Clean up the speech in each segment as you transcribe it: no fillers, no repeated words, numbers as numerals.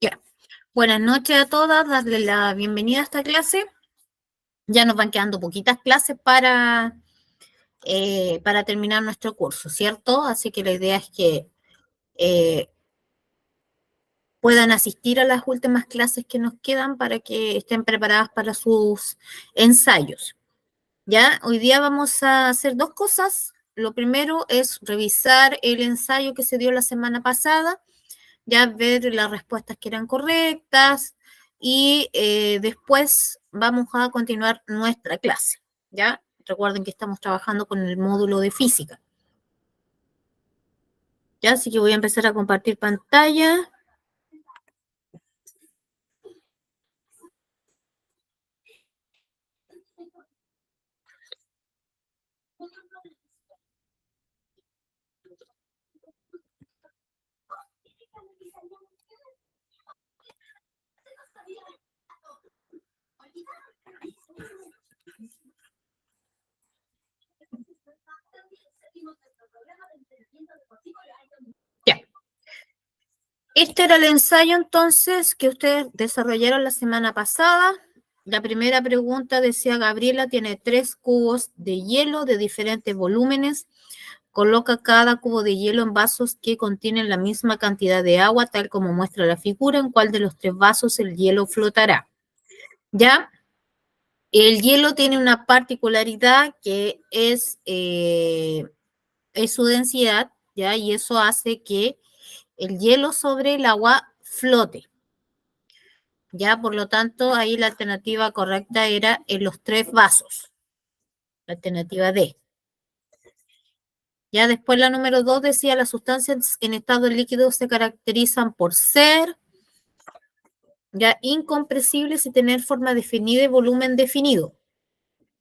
Ya. Buenas noches a todas, darle la bienvenida a esta clase. Ya nos van quedando poquitas clases para terminar nuestro curso, ¿cierto? Así que la idea es que eh, puedan asistir a las últimas clases que nos quedan para que estén preparadas para sus ensayos. Ya, hoy día vamos a hacer dos cosas. Lo primero es revisar el ensayo que se dio la semana pasada, ya ver las respuestas que eran correctas y después vamos a continuar nuestra clase, ¿ya? Recuerden que estamos trabajando con el módulo de física, ¿ya? Así que voy a empezar a compartir pantalla. Ya. Este era el ensayo entonces que ustedes desarrollaron la semana pasada. La primera pregunta decía: Gabriela tiene 3 cubos de hielo de diferentes volúmenes. Coloca cada cubo de hielo en vasos que contienen la misma cantidad de agua, tal como muestra la figura. ¿En cuál de los 3 vasos el hielo flotará? ¿Ya? El hielo tiene una particularidad que es su densidad, ¿ya? Y eso hace que el hielo sobre el agua flote, ¿ya? Por lo tanto, ahí la alternativa correcta era en los 3 vasos, la alternativa D. Ya después la número 2 decía: las sustancias en estado líquido se caracterizan por ser ya incompresibles y tener forma definida y volumen definido.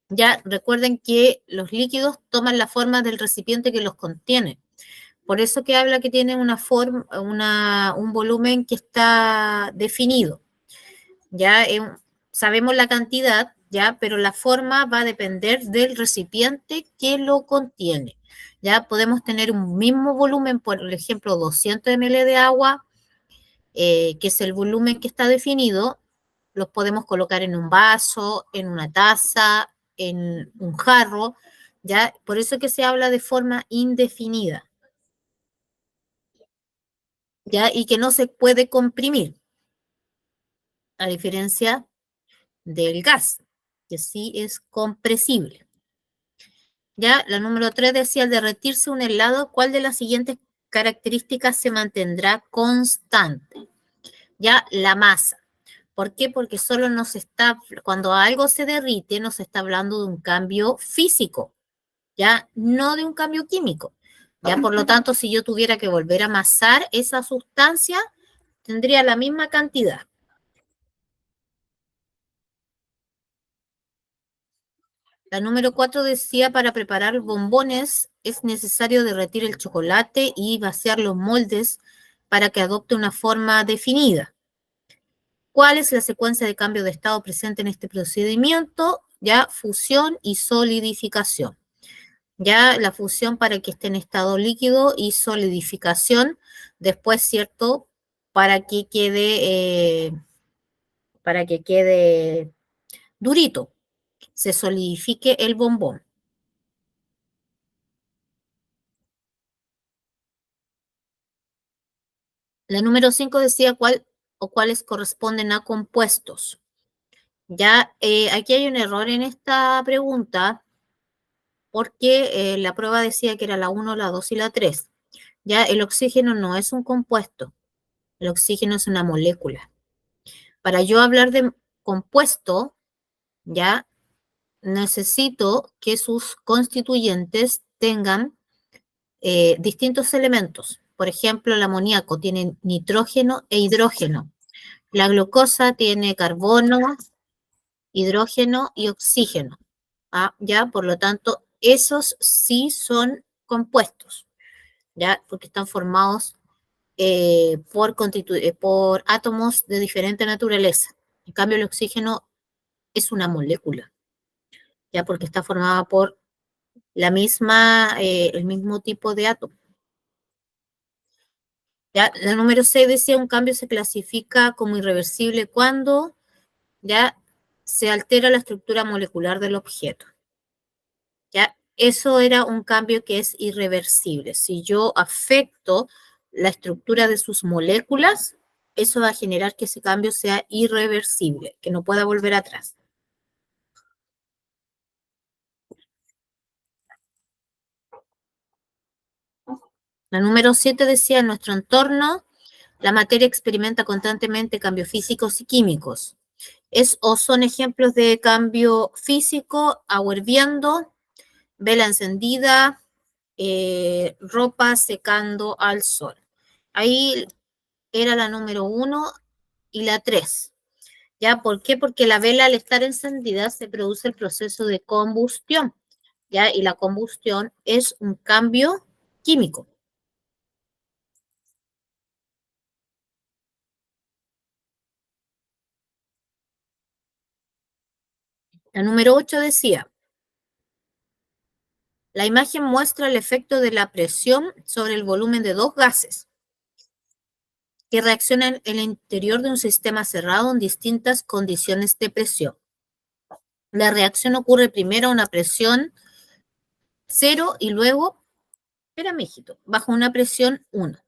Ya recuerden que los líquidos toman la forma del recipiente que los contiene. Por eso que habla que tiene una forma, un volumen que está definido. Ya sabemos la cantidad, ya, pero la forma va a depender del recipiente que lo contiene. Ya podemos tener un mismo volumen, por ejemplo, 200 ml de agua, que es el volumen que está definido. Los podemos colocar en un vaso, en una taza, en un jarro, ya. Por eso que se habla de forma indefinida, ya, y que no se puede comprimir, a diferencia del gas, que sí es compresible. Ya, la número 3 decía: al derretirse un helado, ¿cuál de las siguientes características se mantendrá constante? Ya, la masa. ¿Por qué? Porque solo cuando algo se derrite, nos está hablando de un cambio físico, ya, no de un cambio químico. Ya, por lo tanto, si yo tuviera que volver a amasar esa sustancia, tendría la misma cantidad. La número 4 decía: para preparar bombones es necesario derretir el chocolate y vaciar los moldes para que adopte una forma definida. ¿Cuál es la secuencia de cambio de estado presente en este procedimiento? Ya, fusión y solidificación. Ya, la fusión para que esté en estado líquido y solidificación después, ¿cierto? Para que quede durito, se solidifique el bombón. La número 5 decía cuál o cuáles corresponden a compuestos. Ya, aquí hay un error en esta pregunta porque la prueba decía que era la 1, la 2 y la 3. Ya, el oxígeno no es un compuesto, el oxígeno es una molécula. Para yo hablar de compuesto, ya necesito que sus constituyentes tengan distintos elementos. Por ejemplo, el amoníaco tiene nitrógeno e hidrógeno. La glucosa tiene carbono, hidrógeno y oxígeno. ¿Ya? Por lo tanto, esos sí son compuestos, ¿ya? Porque están formados por átomos de diferente naturaleza. En cambio, el oxígeno es una molécula, ¿ya? Porque está formada por el mismo tipo de átomo. Ya, la número 6 decía un cambio se clasifica como irreversible cuando ya se altera la estructura molecular del objeto. Ya, eso era un cambio que es irreversible. Si yo afecto la estructura de sus moléculas, eso va a generar que ese cambio sea irreversible, que no pueda volver atrás. La número 7 decía, en nuestro entorno, la materia experimenta constantemente cambios físicos y químicos. O son ejemplos de cambio físico: agua hirviendo, vela encendida, ropa secando al sol. Ahí era la número 1 y la 3. ¿Ya? ¿Por qué? Porque la vela, al estar encendida, se produce el proceso de combustión, ¿ya? Y la combustión es un cambio químico. La número 8 decía, la imagen muestra el efecto de la presión sobre el volumen de dos gases que reaccionan en el interior de un sistema cerrado en distintas condiciones de presión. La reacción ocurre primero a una presión 0 y luego, espérame, hijito, bajo una presión 1.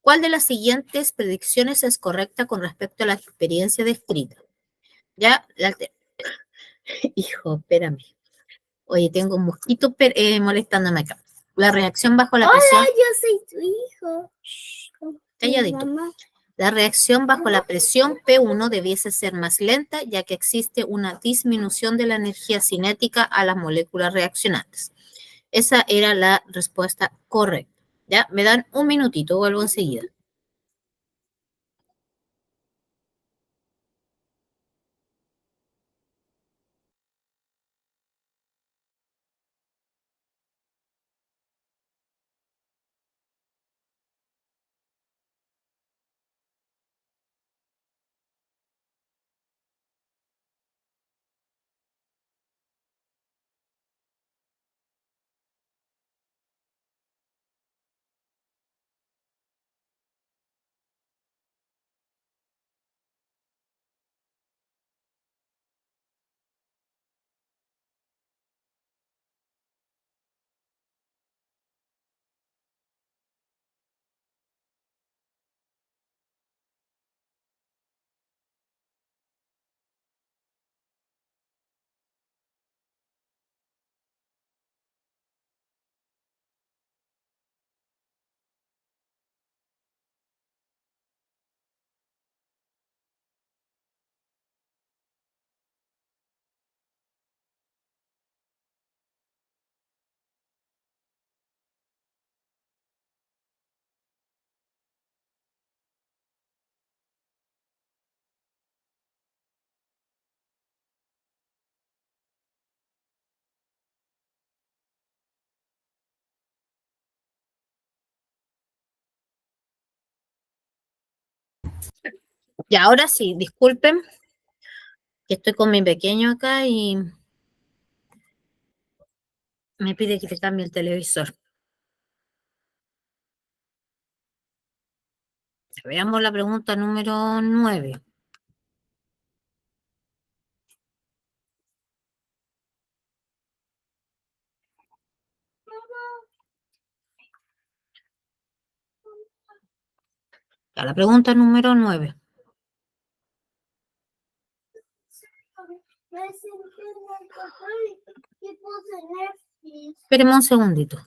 ¿Cuál de las siguientes predicciones es correcta con respecto a la experiencia descrita? Ya, hijo, espérame. Oye, tengo un mosquito molestándome acá. La reacción bajo la presión. Hola, yo soy tu hijo. Calladito. La reacción bajo la presión P1 debiese ser más lenta, ya que existe una disminución de la energía cinética a las moléculas reaccionantes. Esa era la respuesta correcta. Ya, me dan un minutito, vuelvo enseguida. Y ahora sí, disculpen, que estoy con mi pequeño acá y me pide que te cambie el televisor. Veamos la pregunta número 9. Ya, la pregunta número 9. Esperemos un segundito.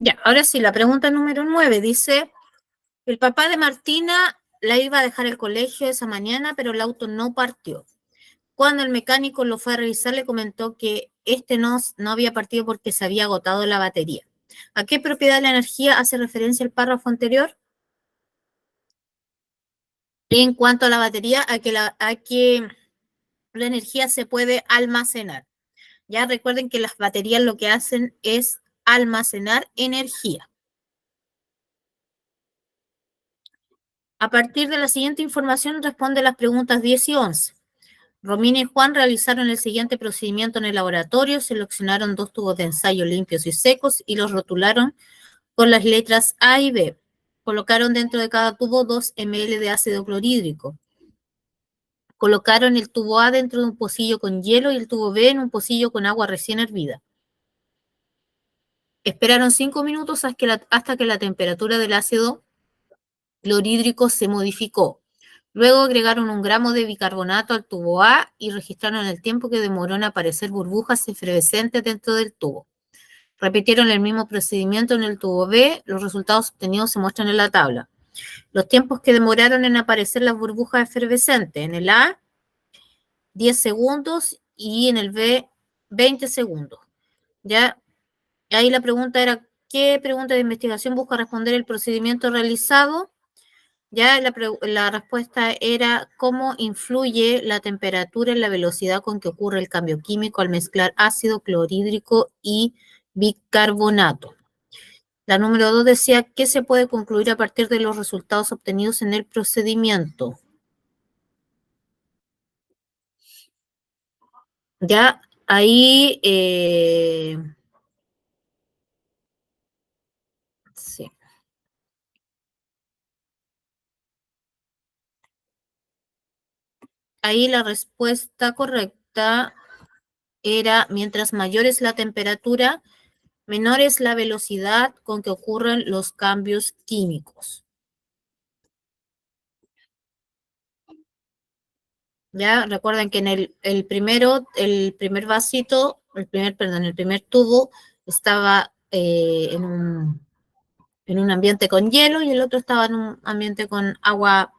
Ya, ahora sí, la pregunta número 9 dice, el papá de Martina la iba a dejar al colegio esa mañana, pero el auto no partió. Cuando el mecánico lo fue a revisar, le comentó que este no había partido porque se había agotado la batería. ¿A qué propiedad de la energía hace referencia el párrafo anterior? En cuanto a la batería, a que la energía se puede almacenar. Ya recuerden que las baterías lo que hacen es almacenar energía. A partir de la siguiente información responde las preguntas 10 y 11. Romina y Juan realizaron el siguiente procedimiento en el laboratorio, seleccionaron 2 tubos de ensayo limpios y secos y los rotularon con las letras A y B. Colocaron dentro de cada tubo 2 ml de ácido clorhídrico. Colocaron el tubo A dentro de un pocillo con hielo y el tubo B en un pocillo con agua recién hervida. Esperaron 5 minutos hasta que la temperatura del ácido clorhídrico se modificó. Luego agregaron 1 gramo de bicarbonato al tubo A y registraron el tiempo que demoró en aparecer burbujas efervescentes dentro del tubo. Repitieron el mismo procedimiento en el tubo B. Los resultados obtenidos se muestran en la tabla. Los tiempos que demoraron en aparecer las burbujas efervescentes. En el A, 10 segundos y en el B, 20 segundos. ¿Ya? Ahí la pregunta era, ¿qué pregunta de investigación busca responder el procedimiento realizado? Ya la respuesta era, ¿cómo influye la temperatura en la velocidad con que ocurre el cambio químico al mezclar ácido clorhídrico y bicarbonato? La número 2 decía, ¿qué se puede concluir a partir de los resultados obtenidos en el procedimiento? Ya ahí, sí. Ahí la respuesta correcta era, mientras mayor es la temperatura, menor es la velocidad con que ocurren los cambios químicos. Ya recuerden que en el primer vasito, el primer tubo estaba en un ambiente con hielo y el otro estaba en un ambiente con agua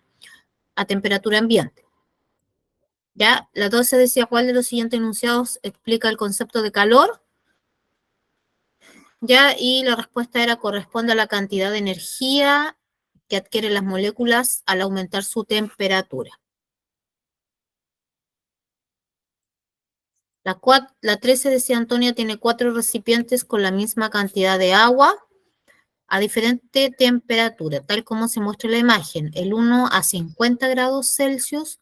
a temperatura ambiente. Ya, la 12 decía, ¿cuál de los siguientes enunciados explica el concepto de calor? Ya, y la respuesta era, corresponde a la cantidad de energía que adquieren las moléculas al aumentar su temperatura. La 13 decía, Antonia tiene 4 recipientes con la misma cantidad de agua a diferente temperatura, tal como se muestra en la imagen. El 1 a 50 grados Celsius,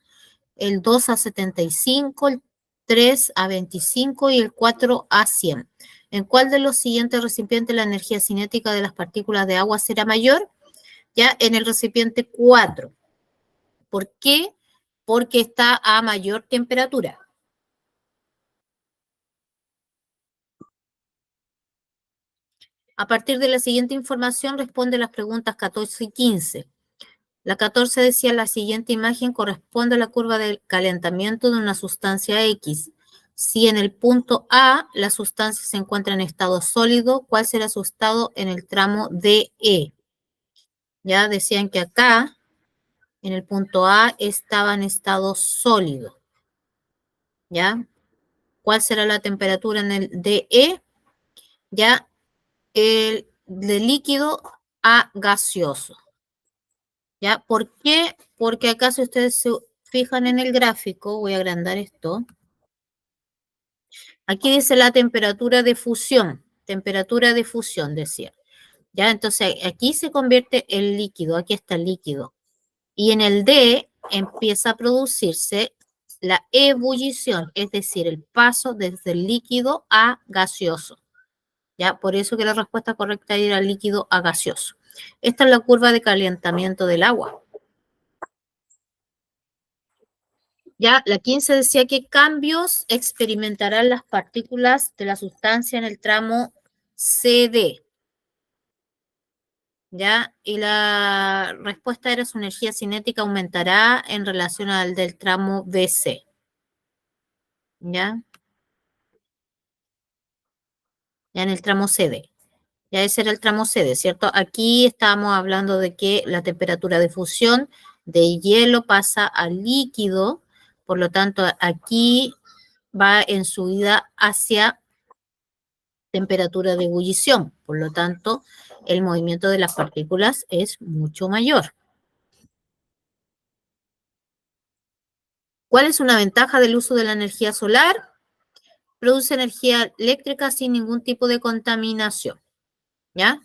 el 2 a 75, el 3 a 25 y el 4 a 100. ¿En cuál de los siguientes recipientes la energía cinética de las partículas de agua será mayor? Ya en el recipiente 4. ¿Por qué? Porque está a mayor temperatura. A partir de la siguiente información responde las preguntas 14 y 15. La 14 decía, la siguiente imagen corresponde a la curva del calentamiento de una sustancia X. Si en el punto A la sustancia se encuentra en estado sólido, ¿cuál será su estado en el tramo DE? Ya decían que acá, en el punto A, estaba en estado sólido. ¿Ya? ¿Cuál será la temperatura en el DE? Ya, de líquido a gaseoso. ¿Ya? ¿Por qué? Porque acá si ustedes se fijan en el gráfico, voy a agrandar esto. Aquí dice la temperatura de fusión decía. ¿Ya? Entonces aquí se convierte el líquido, aquí está el líquido. Y en el D empieza a producirse la ebullición, es decir, el paso desde el líquido a gaseoso. ¿Ya? Por eso que la respuesta correcta era líquido a gaseoso. Esta es la curva de calentamiento del agua. Ya, la 15 decía qué cambios experimentarán las partículas de la sustancia en el tramo CD. ¿Ya? Y la respuesta era su energía cinética aumentará en relación al del tramo BC. ¿Ya? Ya en el tramo CD. Ya ese era el tramo CD, ¿cierto? Aquí estábamos hablando de que la temperatura de fusión de hielo pasa a líquido, por lo tanto, aquí va en subida hacia temperatura de ebullición, por lo tanto, el movimiento de las partículas es mucho mayor. ¿Cuál es una ventaja del uso de la energía solar? Produce energía eléctrica sin ningún tipo de contaminación, ¿ya?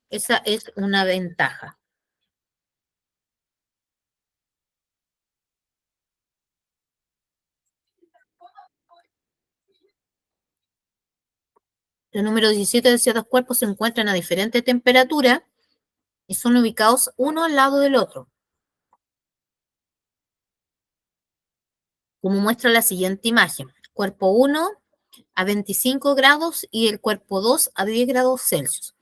Esa es una ventaja. El número 17 de ciertos cuerpos se encuentran a diferente temperatura y son ubicados uno al lado del otro, como muestra la siguiente imagen. Cuerpo 1 a 25 grados y el cuerpo 2 a 10 grados Celsius.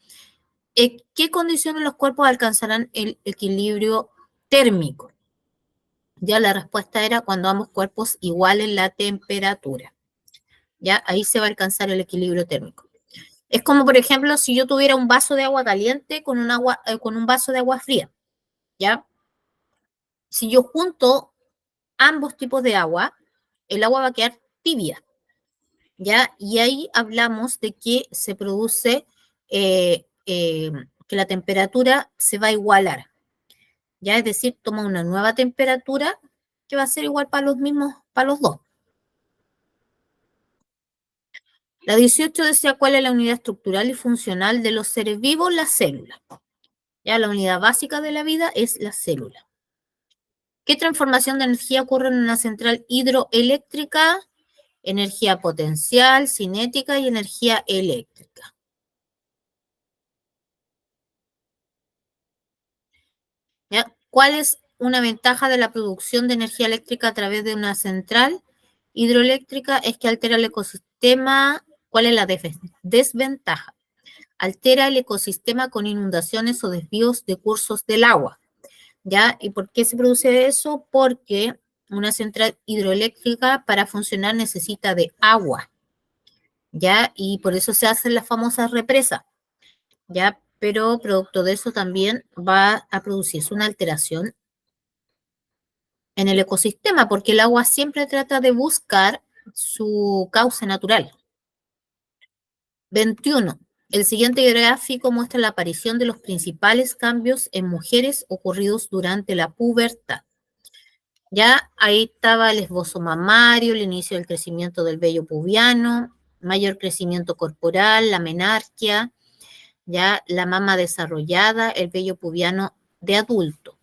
¿En qué condiciones los cuerpos alcanzarán el equilibrio térmico? Ya la respuesta era cuando ambos cuerpos igualen la temperatura. Ya ahí se va a alcanzar el equilibrio térmico. Es como, por ejemplo, si yo tuviera un vaso de agua caliente con un vaso de agua fría. ¿Ya? Si yo junto ambos tipos de agua, el agua va a quedar tibia, ¿ya? Y ahí hablamos de que se produce, que la temperatura se va a igualar, ¿ya? Es decir, toma una nueva temperatura que va a ser igual para los mismos, para los dos. La 18 decía cuál es la unidad estructural y funcional de los seres vivos, la célula. Ya la unidad básica de la vida es la célula. ¿Qué transformación de energía ocurre en una central hidroeléctrica? Energía potencial, cinética y energía eléctrica. ¿Ya? ¿Cuál es una ventaja de la producción de energía eléctrica a través de una central hidroeléctrica? Es que altera el ecosistema. ¿Cuál es la desventaja? Altera el ecosistema con inundaciones o desvíos de cursos del agua. ¿Ya? ¿Y por qué se produce eso? Porque una central hidroeléctrica para funcionar necesita de agua, ¿ya? Y por eso se hacen las famosas represas, ¿ya? Pero producto de eso también va a producirse una alteración en el ecosistema, porque el agua siempre trata de buscar su cauce natural. 21. El siguiente gráfico muestra la aparición de los principales cambios en mujeres ocurridos durante la pubertad. Ya ahí estaba el esbozo mamario, el inicio del crecimiento del vello pubiano, mayor crecimiento corporal, la menarquia, ya la mama desarrollada, el vello pubiano de adulto.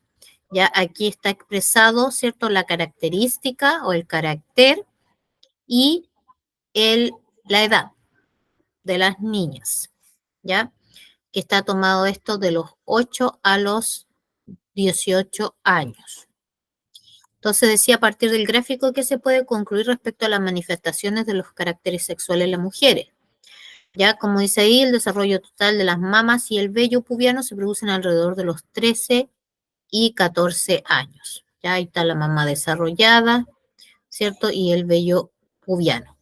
Ya aquí está expresado, ¿cierto?, la característica o el carácter y la edad de las niñas, ¿ya? Que está tomado esto de los 8 a los 18 años. Entonces decía a partir del gráfico que se puede concluir respecto a las manifestaciones de los caracteres sexuales en las mujeres. Ya, como dice ahí, el desarrollo total de las mamas y el vello pubiano se producen alrededor de los 13 y 14 años. Ya ahí está la mama desarrollada, ¿cierto? Y el vello pubiano.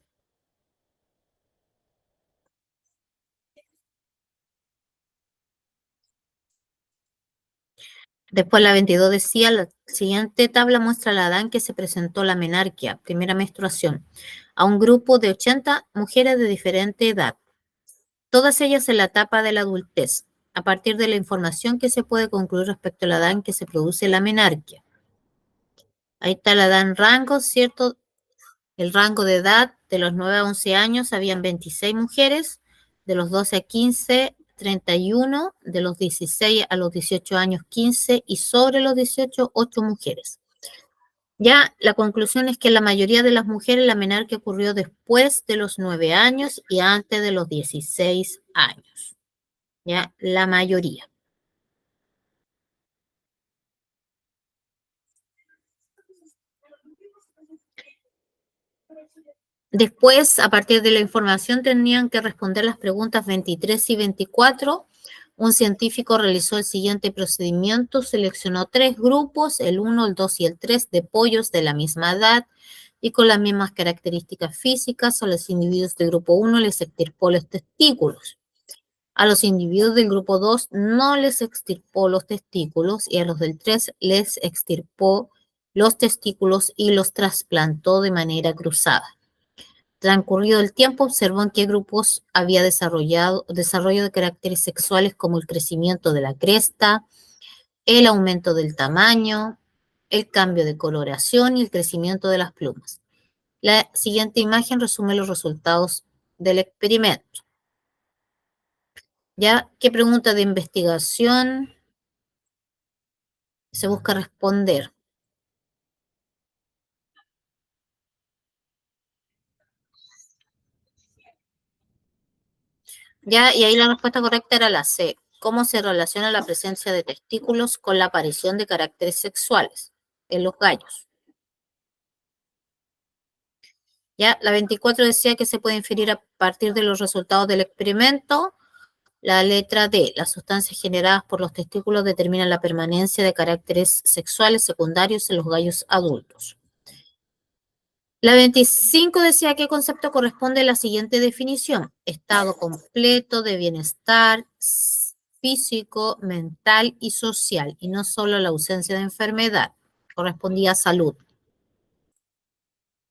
Después la 22 decía, la siguiente tabla muestra la edad en que se presentó la menarquia, primera menstruación, a un grupo de 80 mujeres de diferente edad, todas ellas en la etapa de la adultez, a partir de la información que se puede concluir respecto a la edad en que se produce la menarquia. Ahí está la edad en rango, ¿cierto? El rango de edad de los 9 a 11 años habían 26 mujeres, de los 12 a 15, 31, de los 16 a los 18 años 15 y sobre los 18, 8 mujeres. Ya la conclusión es que la mayoría de las mujeres la menarquia ocurrió después de los 9 años y antes de los 16 años. Ya la mayoría. Después, a partir de la información, tenían que responder las preguntas 23 y 24. Un científico realizó el siguiente procedimiento, seleccionó 3 grupos, el 1, el 2 y el 3, de pollos de la misma edad y con las mismas características físicas. A los individuos del grupo 1 les extirpó los testículos. A los individuos del grupo 2 no les extirpó los testículos y a los del 3 les extirpó los testículos y los trasplantó de manera cruzada. Transcurrido el tiempo, observó en qué grupos había desarrollo de caracteres sexuales como el crecimiento de la cresta, el aumento del tamaño, el cambio de coloración y el crecimiento de las plumas. La siguiente imagen resume los resultados del experimento. ¿Ya? ¿Qué pregunta de investigación se busca responder? ¿Ya? Y ahí la respuesta correcta era la C. ¿Cómo se relaciona la presencia de testículos con la aparición de caracteres sexuales en los gallos? ¿Ya? La 24 decía que se puede inferir a partir de los resultados del experimento. La letra D. Las sustancias generadas por los testículos determinan la permanencia de caracteres sexuales secundarios en los gallos adultos. La 25 decía a qué concepto corresponde la siguiente definición: estado completo de bienestar físico, mental y social, y no solo la ausencia de enfermedad. Correspondía a salud.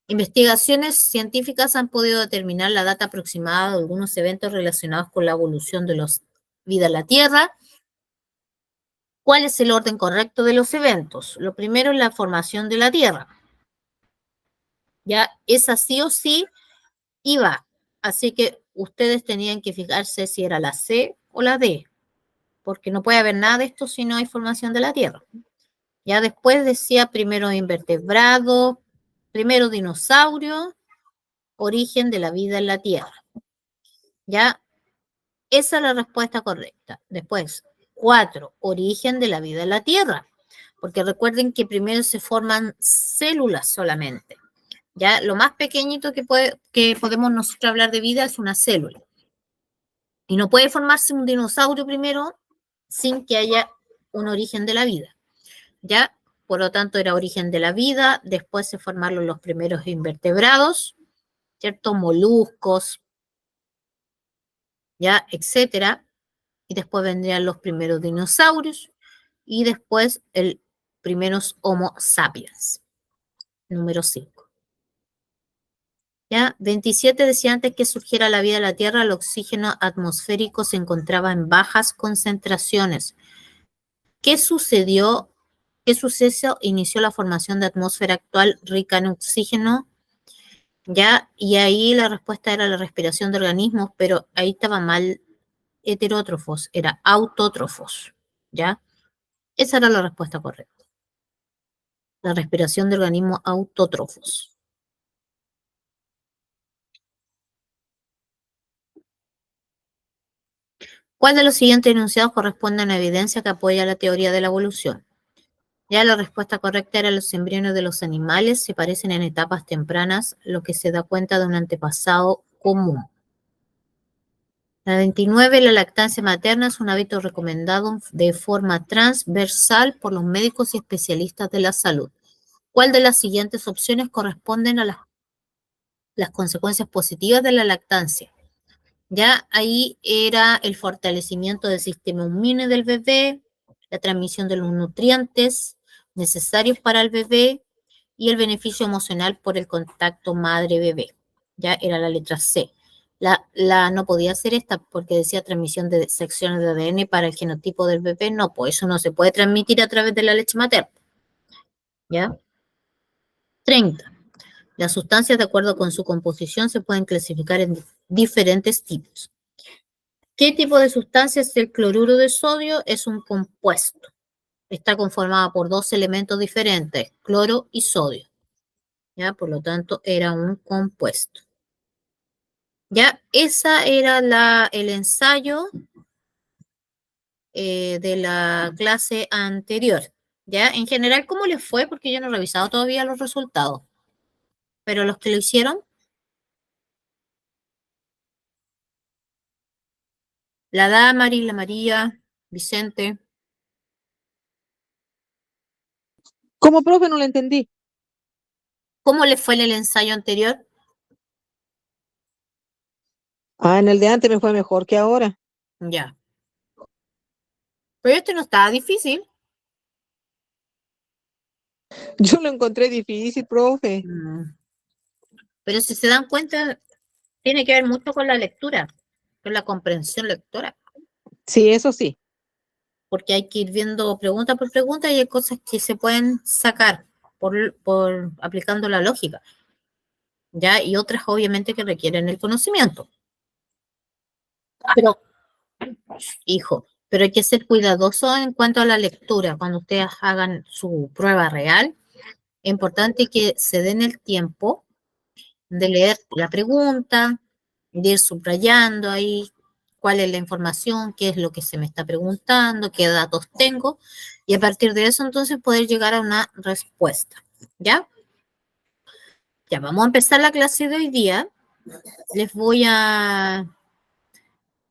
Investigaciones científicas han podido determinar la data aproximada de algunos eventos relacionados con la evolución de la vida en la Tierra. ¿Cuál es el orden correcto de los eventos? Lo primero es la formación de la Tierra. Ya, esa sí o sí iba. Así que ustedes tenían que fijarse si era la C o la D, porque no puede haber nada de esto si no hay formación de la Tierra. Ya después decía primero invertebrado, primero dinosaurio, origen de la vida en la Tierra. Ya, esa es la respuesta correcta. Después, 4, origen de la vida en la Tierra, porque recuerden que primero se forman células solamente. Ya, lo más pequeñito que podemos nosotros hablar de vida es una célula. Y no puede formarse un dinosaurio primero sin que haya un origen de la vida. ¿Ya? Por lo tanto, era origen de la vida, después se formaron los primeros invertebrados, ¿cierto? Moluscos, ¿ya? Etcétera. Y después vendrían los primeros dinosaurios y después el primeros Homo sapiens, número 5. ¿Ya? 27 decía antes que surgiera la vida en la Tierra, el oxígeno atmosférico se encontraba en bajas concentraciones. ¿Qué sucedió? ¿Qué suceso inició la formación de atmósfera actual rica en oxígeno? ¿Ya? Y ahí la respuesta era la respiración de organismos, pero ahí estaba mal heterótrofos, era autótrofos, ¿ya? Esa era la respuesta correcta. La respiración de organismos autótrofos. ¿Cuál de los siguientes enunciados corresponde a una evidencia que apoya la teoría de la evolución? Ya la respuesta correcta era: los embriones de los animales se parecen en etapas tempranas, lo que se da cuenta de un antepasado común. La 29, la lactancia materna es un hábito recomendado de forma transversal por los médicos y especialistas de la salud. ¿Cuál de las siguientes opciones corresponden a las consecuencias positivas de la lactancia? Ya ahí era el fortalecimiento del sistema inmune del bebé, la transmisión de los nutrientes necesarios para el bebé y el beneficio emocional por el contacto madre-bebé. Ya era la letra C. La no podía ser esta porque decía transmisión de secciones de ADN para el genotipo del bebé. No, pues eso no se puede transmitir a través de la leche materna. ¿Ya? 30. Las sustancias, de acuerdo con su composición, se pueden clasificar en diferentes tipos. ¿Qué tipo de sustancia es el cloruro de sodio? Es un compuesto. Está conformado por dos elementos diferentes, cloro y sodio. ¿Ya? Por lo tanto, era un compuesto. Ya, esa era el ensayo de la clase anterior. Ya, en general, ¿cómo les fue? Porque yo no he revisado todavía los resultados. Pero los que lo hicieron, la Damari, la María, Vicente, ¿Cómo, profe? No lo entendí. ¿cómo les fue en el ensayo anterior? Ah, en el de antes me fue mejor que ahora. Ya. Pero este no estaba difícil. Yo lo encontré difícil, profe. Pero si se dan cuenta, tiene que ver mucho con la lectura, con la comprensión lectora, Sí, eso sí. porque hay que ir viendo pregunta por pregunta y hay cosas que se pueden sacar por aplicando la lógica, ¿ya? Y otras obviamente que requieren el conocimiento. Pero, hijo, pero hay que ser cuidadoso en cuanto a la lectura. Cuando ustedes hagan su prueba real, es importante que se den el tiempo de leer la pregunta, de ir subrayando ahí cuál es la información, qué es lo que se me está preguntando, qué datos tengo, y a partir de eso entonces poder llegar a una respuesta. ¿Ya? Ya, vamos a empezar la clase de hoy día. Les voy a,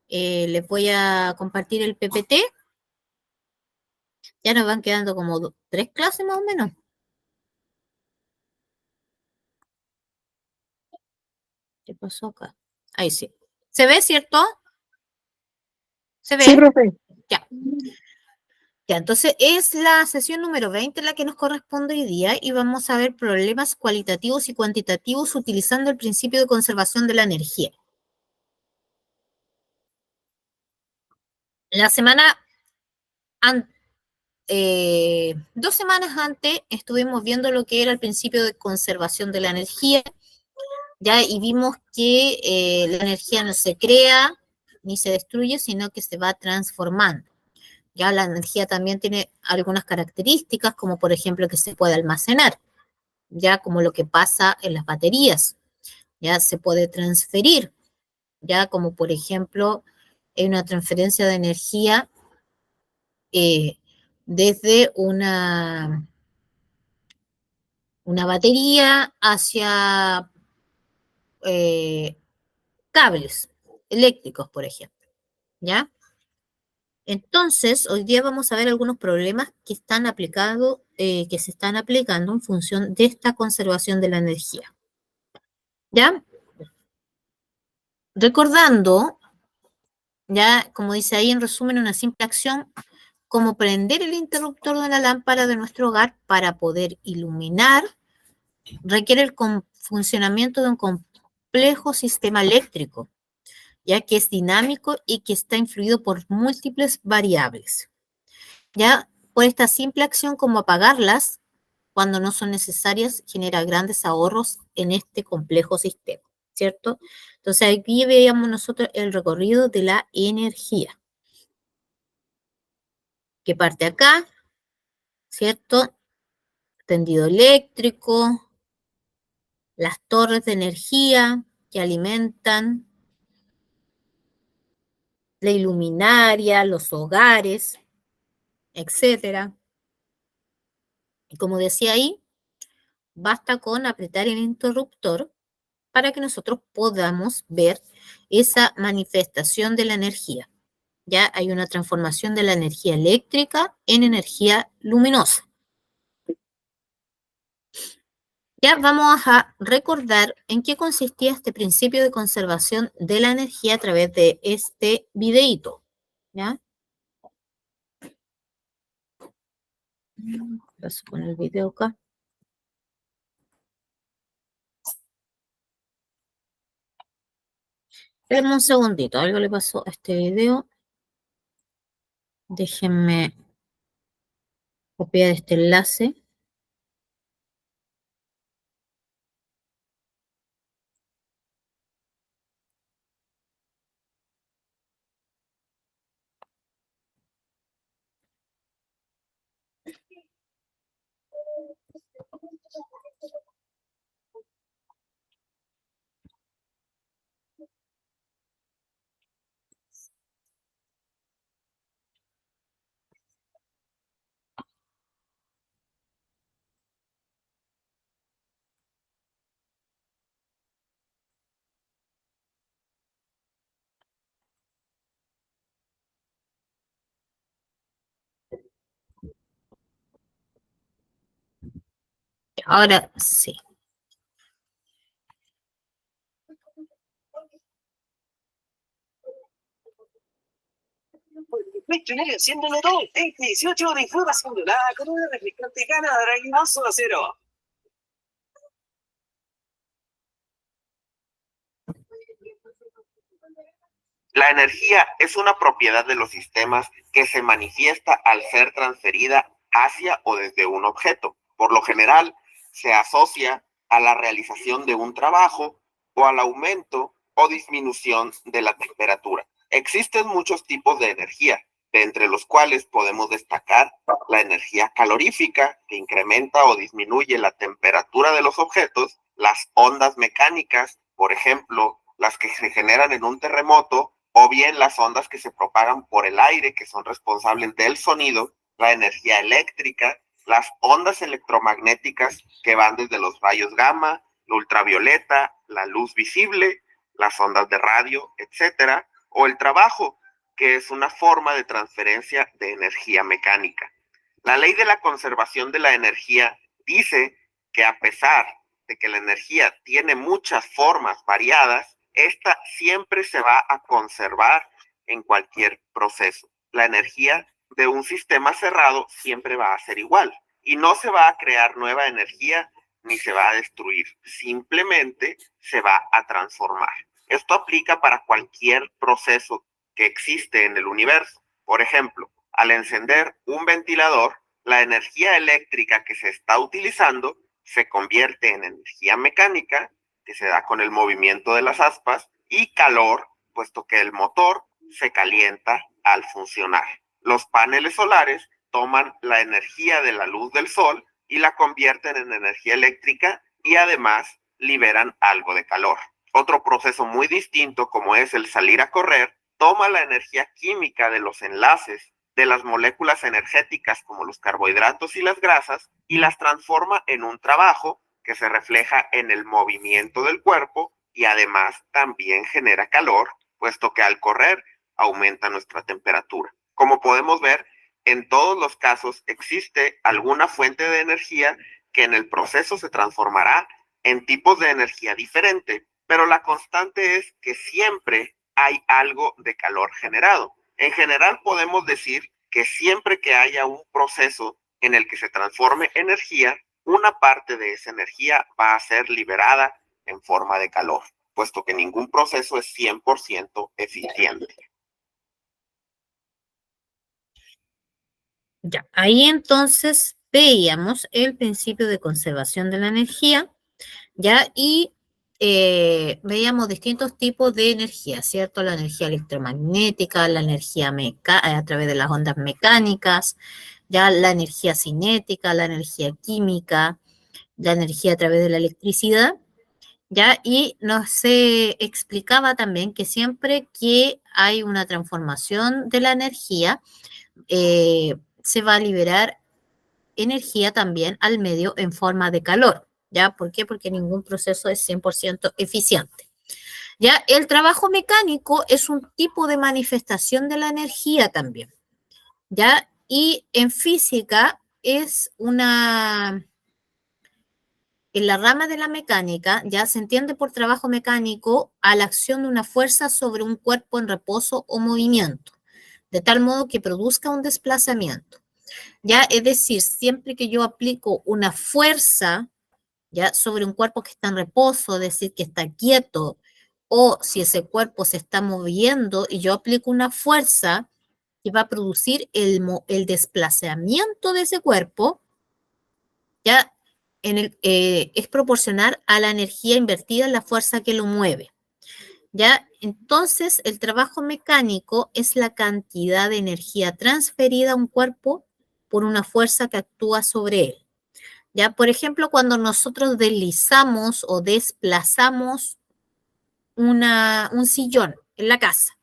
les voy a compartir el PPT. Ya nos van quedando como 3 clases más o menos. ¿Qué pasó acá? Ahí sí. ¿Se ve, cierto? ¿Se Sí, ve? profe. Ya. Ya, entonces es la sesión número 20 la que nos corresponde hoy día y vamos a ver problemas cualitativos y cuantitativos utilizando el principio de conservación de la energía. La semana, 2 semanas antes estuvimos viendo lo que era el principio de conservación de la energía, ya, y vimos que la energía no se crea ni se destruye, sino que se va transformando. Ya la energía también tiene algunas características, como por ejemplo que se puede almacenar, ya como lo que pasa en las baterías, ya se puede transferir, ya como por ejemplo hay una transferencia de energía eh, desde una batería hacia eh, cables eléctricos, por ejemplo, ¿ya? Entonces, hoy día vamos a ver algunos problemas que están aplicados, que se están aplicando en función de esta conservación de la energía, ¿ya? Recordando, ya, como dice ahí en resumen, una simple acción como prender el interruptor de la lámpara de nuestro hogar para poder iluminar, requiere el funcionamiento de un complejo sistema eléctrico, ya que es dinámico y que está influido por múltiples variables. Ya por esta simple acción como apagarlas cuando no son necesarias genera grandes ahorros en este complejo sistema, ¿cierto? Entonces aquí veíamos nosotros el recorrido de la energía, que parte acá, ¿cierto? Tendido eléctrico, las torres de energía que alimentan la iluminaria, los hogares, etcétera. Y como decía ahí, basta con apretar el interruptor para que nosotros podamos ver esa manifestación de la energía. Ya hay una transformación de la energía eléctrica en energía luminosa. Ya vamos a recordar en qué consistía este principio de conservación de la energía a través de este videíto. ¿Ya? ¿Qué pasó con el video acá? Espérenme un segundito, algo le pasó a este video. Déjenme copiar este enlace. Ahora sí. Millonario haciéndolo todo. 2018 disfruta haciéndola con una refrescante ganadora y no solo cero. La energía es una propiedad de los sistemas que se manifiesta al ser transferida hacia o desde un objeto. Por lo general, se asocia a la realización de un trabajo o al aumento o disminución de la temperatura. Existen muchos tipos de energía, de entre los cuales podemos destacar la energía calorífica, que incrementa o disminuye la temperatura de los objetos, las ondas mecánicas, por ejemplo, las que se generan en un terremoto, o bien las ondas que se propagan por el aire, que son responsables del sonido, la energía eléctrica, las ondas electromagnéticas que van desde los rayos gamma, la ultravioleta, la luz visible, las ondas de radio, etcétera, o el trabajo, que es una forma de transferencia de energía mecánica. La ley de la conservación de la energía dice que a pesar de que la energía tiene muchas formas variadas, esta siempre se va a conservar en cualquier proceso. La energía de un sistema cerrado siempre va a ser igual y no se va a crear nueva energía ni se va a destruir, simplemente se va a transformar. Esto aplica para cualquier proceso que existe en el universo. Por ejemplo, al encender un ventilador, la energía eléctrica que se está utilizando se convierte en energía mecánica, que se da con el movimiento de las aspas, y calor, puesto que el motor se calienta al funcionar. Los paneles solares toman la energía de la luz del sol y la convierten en energía eléctrica y además liberan algo de calor. Otro proceso muy distinto, como es el salir a correr, toma la energía química de los enlaces de las moléculas energéticas como los carbohidratos y las grasas y las transforma en un trabajo que se refleja en el movimiento del cuerpo y además también genera calor, puesto que al correr aumenta nuestra temperatura. Como podemos ver, en todos los casos existe alguna fuente de energía que en el proceso se transformará en tipos de energía diferente, pero la constante es que siempre hay algo de calor generado. En general podemos decir que siempre que haya un proceso en el que se transforme energía, una parte de esa energía va a ser liberada en forma de calor, puesto que ningún proceso es 100% eficiente. Ya, ahí entonces veíamos el principio de conservación de la energía, ya, y veíamos distintos tipos de energía, ¿cierto? La energía electromagnética, la energía a través de las ondas mecánicas, ya la energía cinética, la energía química, la energía a través de la electricidad, ya, y nos explicaba también que siempre que hay una transformación de la energía, se va a liberar energía también al medio en forma de calor. ¿Ya? ¿Por qué? Porque ningún proceso es 100% eficiente. ¿Ya? El trabajo mecánico es un tipo de manifestación de la energía también. ¿Ya? Y en física es una... En la rama de la mecánica, ya se entiende por trabajo mecánico a la acción de una fuerza sobre un cuerpo en reposo o movimiento, de tal modo que produzca un desplazamiento. Ya, es decir, siempre que yo aplico una fuerza, ya, sobre un cuerpo que está en reposo, es decir, que está quieto, o si ese cuerpo se está moviendo y yo aplico una fuerza que va a producir el desplazamiento de ese cuerpo, ya es proporcional a la energía invertida en la fuerza que lo mueve. ¿Ya? Entonces, el trabajo mecánico es la cantidad de energía transferida a un cuerpo por una fuerza que actúa sobre él. ¿Ya? Por ejemplo, cuando nosotros deslizamos o desplazamos un sillón en la casa.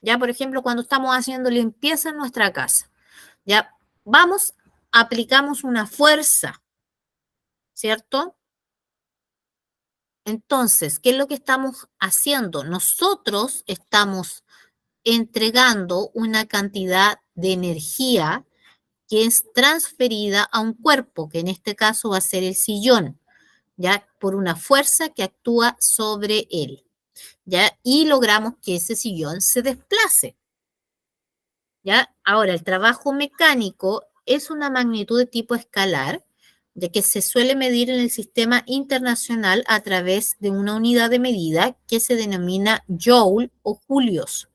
¿Ya? Por ejemplo, cuando estamos haciendo limpieza en nuestra casa. ¿Ya? Vamos, aplicamos una fuerza, ¿cierto? Entonces, ¿qué es lo que estamos haciendo? Nosotros estamos entregando una cantidad de energía que es transferida a un cuerpo, que en este caso va a ser el sillón, ¿ya? Por una fuerza que actúa sobre él, ¿ya? Y logramos que ese sillón se desplace. ¿Ya? Ahora, el trabajo mecánico es una magnitud de tipo escalar, de que se suele medir en el sistema internacional a través de una unidad de medida que se denomina joule o julios,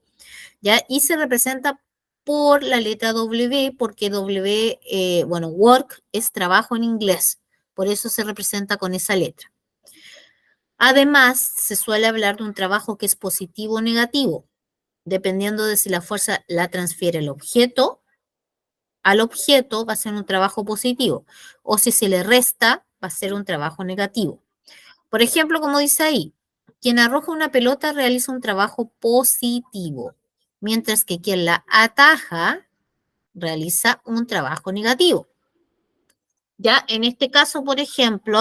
¿ya? Y se representa por la letra W, porque W, bueno, work es trabajo en inglés, por eso se representa con esa letra. Además, se suele hablar de un trabajo que es positivo o negativo, dependiendo de si la fuerza la transfiere el objeto. Al objeto va a ser un trabajo positivo, o si se le resta, va a ser un trabajo negativo. Por ejemplo, como dice ahí, quien arroja una pelota realiza un trabajo positivo, mientras que quien la ataja realiza un trabajo negativo. Ya en este caso, por ejemplo,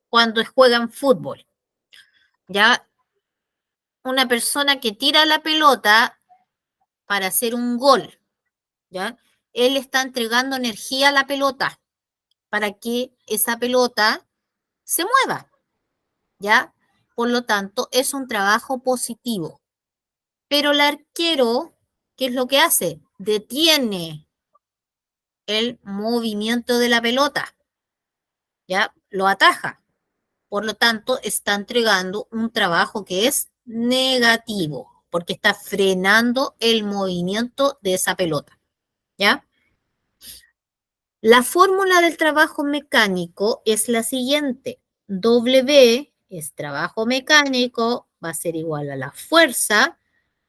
cuando juegan fútbol, ya una persona que tira la pelota para hacer un gol, ¿ya? Él está entregando energía a la pelota para que esa pelota se mueva, ¿ya? Por lo tanto, es un trabajo positivo. Pero el arquero, ¿qué es lo que hace? Detiene el movimiento de la pelota, ¿ya? Lo ataja. Por lo tanto, está entregando un trabajo que es negativo, porque está frenando el movimiento de esa pelota, ¿ya? La fórmula del trabajo mecánico es la siguiente. W es trabajo mecánico, va a ser igual a la fuerza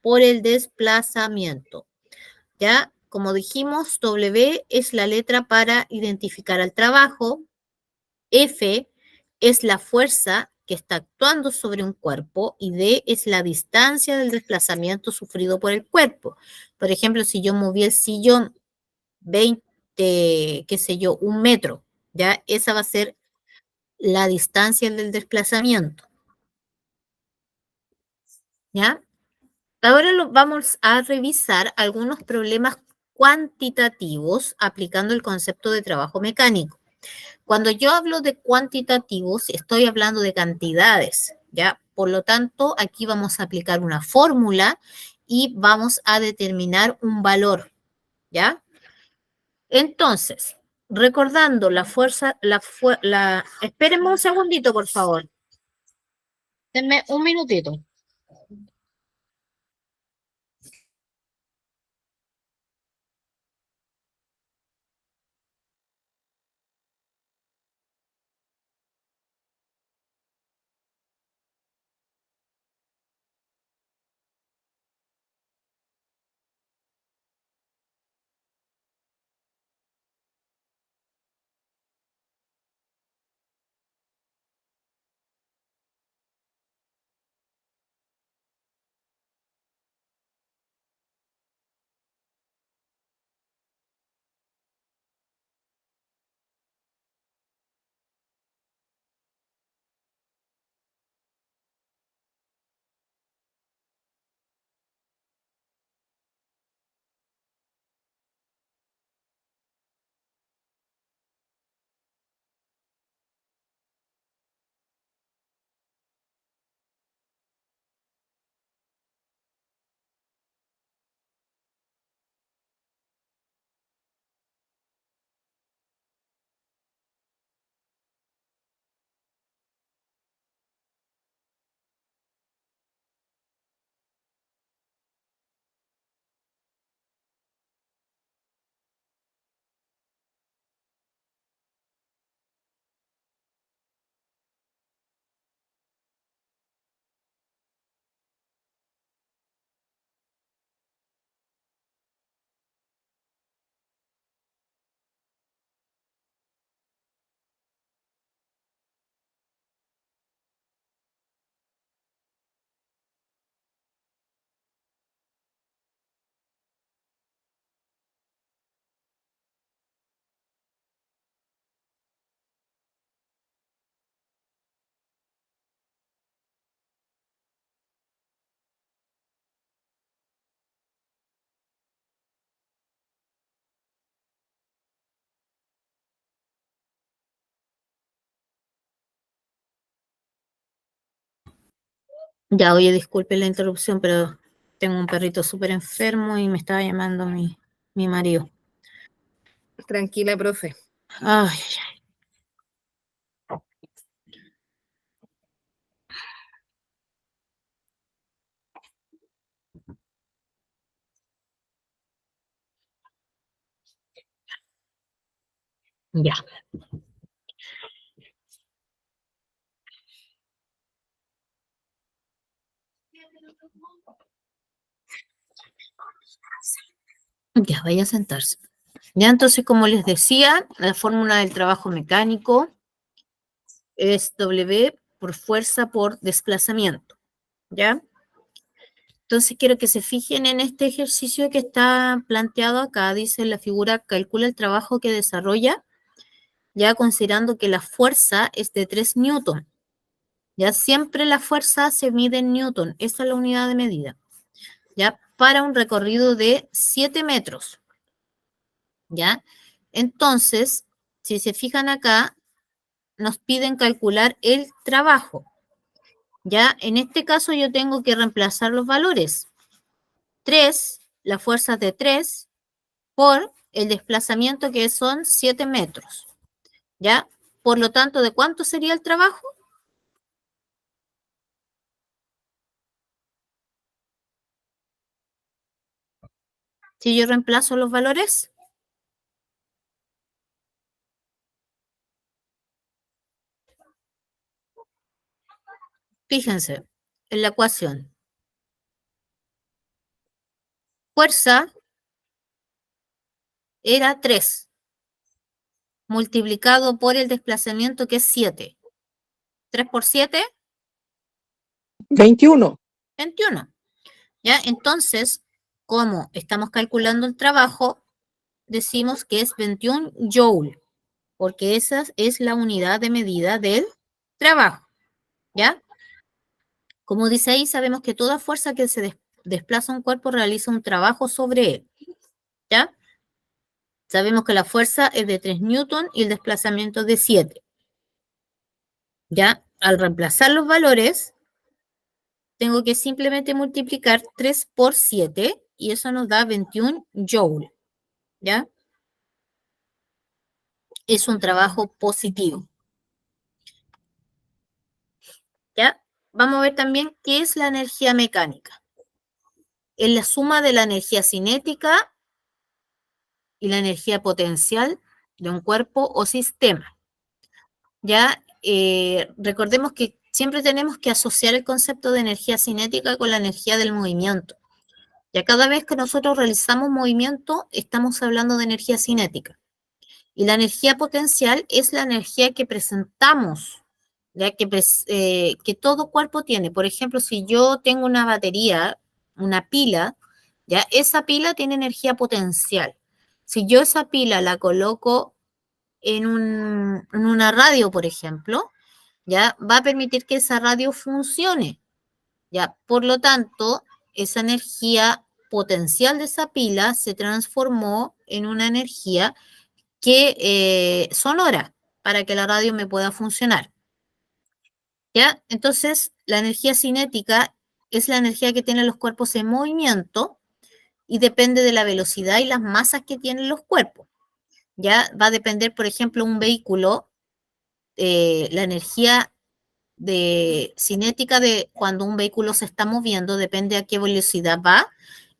por el desplazamiento. ¿Ya? Como dijimos, W es la letra para identificar al trabajo. F es la fuerza que está actuando sobre un cuerpo y D es la distancia del desplazamiento sufrido por el cuerpo. Por ejemplo, si yo moví el sillón 20, qué sé yo, 1 metro, ¿ya? Esa va a ser la distancia del desplazamiento, ¿ya? Ahora vamos a revisar algunos problemas cuantitativos aplicando el concepto de trabajo mecánico. Cuando yo hablo de cuantitativos, estoy hablando de cantidades, ¿ya? Por lo tanto, aquí vamos a aplicar una fórmula y vamos a determinar un valor, ¿ya? Entonces, recordando la fuerza, espérenme un segundito, por favor. Denme un minutito. Ya, oye, disculpe la interrupción, pero Tengo un perrito súper enfermo y me estaba llamando mi marido. Tranquila, profe. Ay, ya. Ya, vaya a sentarse. Ya, entonces, como les decía, la fórmula del trabajo mecánico es W por fuerza por desplazamiento, ¿ya? Entonces, quiero que se fijen en este ejercicio que está planteado acá. Dice la figura, calcula el trabajo que desarrolla, ya considerando que la fuerza es de 3 newton. Ya siempre la fuerza se mide en newton, esa es la unidad de medida. Ya, para un recorrido de 7 metros. ¿Ya? Entonces, si se fijan acá, nos piden calcular el trabajo. ¿Ya? En este caso yo tengo que reemplazar los valores. 3, la fuerza es de 3, por el desplazamiento que son 7 metros. ¿Ya? Por lo tanto, ¿de cuánto sería el trabajo? Si yo reemplazo los valores, fíjense en la ecuación. Fuerza era 3, multiplicado por el desplazamiento que es 7. 3 por 7, 21. 21. ¿Ya? Entonces, como estamos calculando el trabajo, decimos que es 21 joule, porque esa es la unidad de medida del trabajo. ¿Ya? Como dice ahí, sabemos que toda fuerza que se desplaza un cuerpo realiza un trabajo sobre él. ¿Ya? Sabemos que la fuerza es de 3 newton y el desplazamiento de 7. ¿Ya? Al reemplazar los valores, tengo que simplemente multiplicar 3 por 7 y eso nos da 21 joule. ¿Ya? Es un trabajo positivo. ¿Ya? Vamos a ver también qué es la energía mecánica. Es la suma de la energía cinética y la energía potencial de un cuerpo o sistema. ¿Ya? Recordemos que siempre tenemos que asociar el concepto de energía cinética con la energía del movimiento. Ya cada vez que nosotros realizamos movimiento, estamos hablando de energía cinética. Y la energía potencial es la energía que presentamos, ya que todo cuerpo tiene. Por ejemplo, si yo tengo una batería, una pila, ya esa pila tiene energía potencial. Si yo esa pila la coloco en una radio, por ejemplo, ya va a permitir que esa radio funcione. Ya, por lo tanto, esa energía potencial de esa pila se transformó en una energía que sonora para que la radio me pueda funcionar. ¿Ya? Entonces, la energía cinética es la energía que tienen los cuerpos en movimiento y depende de la velocidad y las masas que tienen los cuerpos. ¿Ya? Va a depender, por ejemplo, un vehículo, la energía cinética de cuando un vehículo se está moviendo depende a qué velocidad va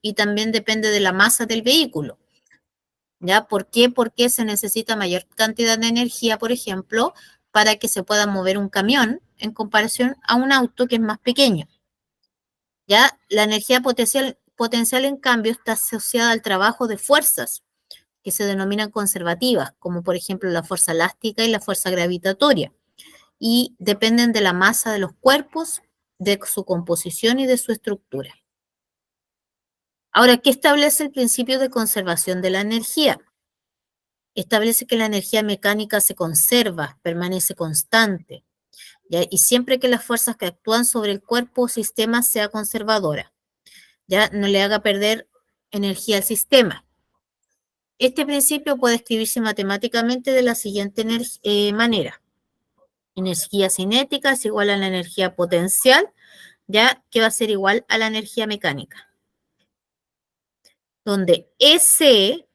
y también depende de la masa del vehículo. ¿Ya? ¿Por qué? Porque se necesita mayor cantidad de energía, por ejemplo, para que se pueda mover un camión en comparación a un auto que es más pequeño. ¿Ya? La energía potencial, en cambio, está asociada al trabajo de fuerzas que se denominan conservativas, como por ejemplo la fuerza elástica y la fuerza gravitatoria, y dependen de la masa de los cuerpos, de su composición y de su estructura. Ahora, ¿qué establece el principio de conservación de la energía? Establece que la energía mecánica se conserva, permanece constante, ¿ya? Y siempre que las fuerzas que actúan sobre el cuerpo o sistema sea conservadora, ya no le haga perder energía al sistema. Este principio puede escribirse matemáticamente de la siguiente manera. Energía cinética es igual a la energía potencial, ya que va a ser igual a la energía mecánica. donde EC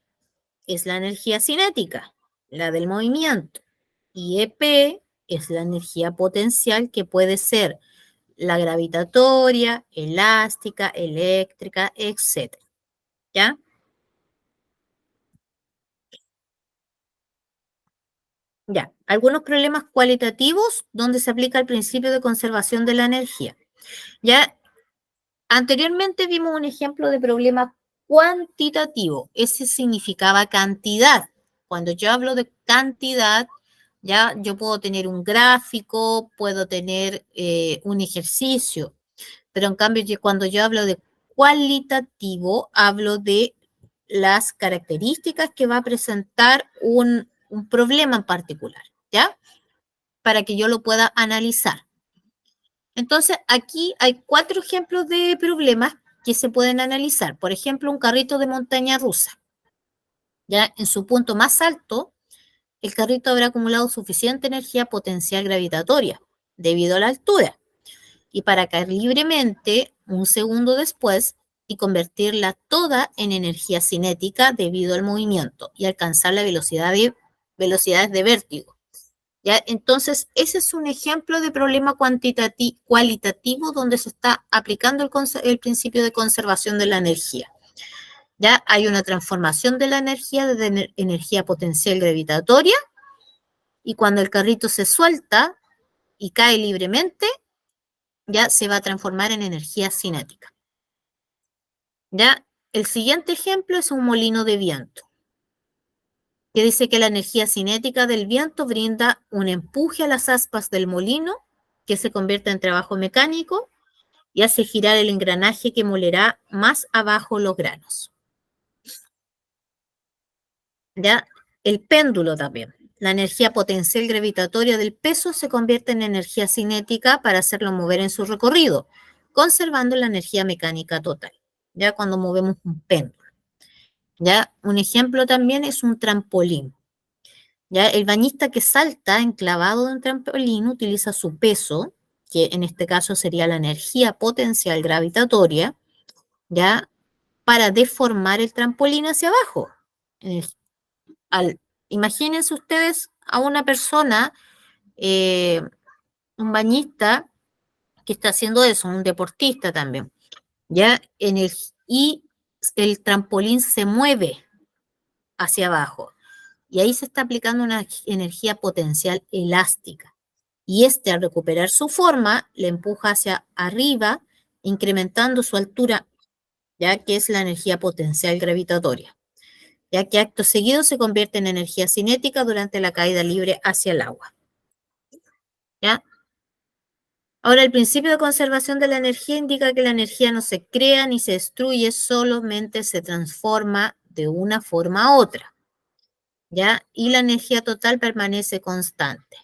es la energía cinética, la del movimiento, y EP es la energía potencial, que puede ser la gravitatoria, elástica, eléctrica, etc. ¿Ya? Ya. Algunos problemas cualitativos donde se aplica el principio de conservación de la energía. Ya. Anteriormente vimos un ejemplo de problema cuantitativo. Ese significaba cantidad. Cuando yo hablo de cantidad, ya yo puedo tener un gráfico, puedo tener un ejercicio, pero en cambio cuando yo hablo de cualitativo, hablo de las características que va a presentar un problema en particular, ¿ya? Para que yo lo pueda analizar. Entonces, aquí hay 4 ejemplos de problemas que se pueden analizar. Por ejemplo, un carrito de montaña rusa. Ya en su punto más alto, el carrito habrá acumulado suficiente energía potencial gravitatoria debido a la altura, y para caer libremente un segundo después y convertirla toda en energía cinética debido al movimiento y alcanzar la velocidades de vértigo. ¿Ya? Entonces, ese es un ejemplo de problema cualitativo donde se está aplicando el principio de conservación de la energía. ¿Ya? Hay una transformación de la energía de energía potencial gravitatoria, y cuando el carrito se suelta y cae libremente, ya se va a transformar en energía cinética. ¿Ya? El siguiente ejemplo es un molino de viento, que dice que la energía cinética del viento brinda un empuje a las aspas del molino, que se convierte en trabajo mecánico y hace girar el engranaje que molerá más abajo los granos. ¿Ya? El péndulo también. La energía potencial gravitatoria del peso se convierte en energía cinética para hacerlo mover en su recorrido, conservando la energía mecánica total, ya cuando movemos un péndulo. ¿Ya? Un ejemplo también es un trampolín. ¿Ya? El bañista que salta enclavado en un trampolín utiliza su peso, que en este caso sería la energía potencial gravitatoria, ¿ya? Para deformar el trampolín hacia abajo. Imagínense ustedes a una persona, un bañista que está haciendo eso, un deportista también, ¿ya? Y el trampolín se mueve hacia abajo. Y ahí se está aplicando una energía potencial elástica. Y al recuperar su forma, le empuja hacia arriba, incrementando su altura, ya que es la energía potencial gravitatoria, ya que acto seguido se convierte en energía cinética durante la caída libre hacia el agua. ¿Ya? Ahora, el principio de conservación de la energía indica que la energía no se crea ni se destruye, solamente se transforma de una forma a otra. ¿Ya? Y la energía total permanece constante.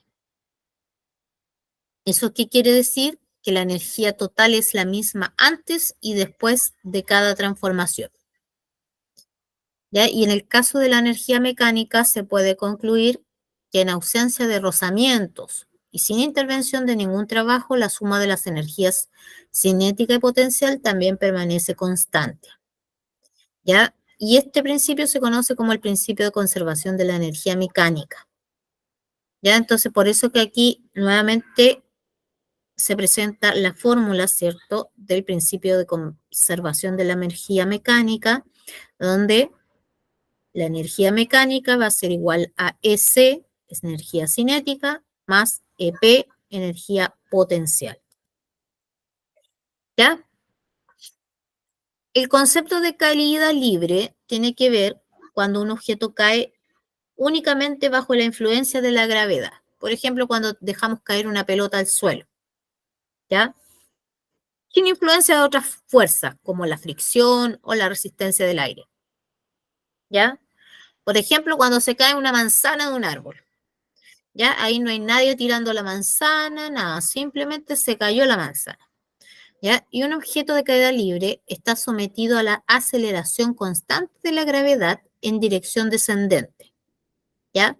¿Eso qué quiere decir? Que la energía total es la misma antes y después de cada transformación. ¿Ya? Y en el caso de la energía mecánica se puede concluir que en ausencia de rozamientos y sin intervención de ningún trabajo, la suma de las energías cinética y potencial también permanece constante. ¿Ya? Y este principio se conoce como el principio de conservación de la energía mecánica. ¿Ya? Entonces, por eso que aquí nuevamente se presenta la fórmula, ¿cierto?, del principio de conservación de la energía mecánica, donde la energía mecánica va a ser igual a EC, es energía cinética, más EP, energía potencial. ¿Ya? El concepto de caída libre tiene que ver cuando un objeto cae únicamente bajo la influencia de la gravedad. Por ejemplo, cuando dejamos caer una pelota al suelo. ¿Ya? Sin influencia de otras fuerzas, como la fricción o la resistencia del aire. ¿Ya? Por ejemplo, cuando se cae una manzana de un árbol. ¿Ya? Ahí no hay nadie tirando la manzana, nada, simplemente se cayó la manzana. ¿Ya? Y un objeto de caída libre está sometido a la aceleración constante de la gravedad en dirección descendente. ¿Ya?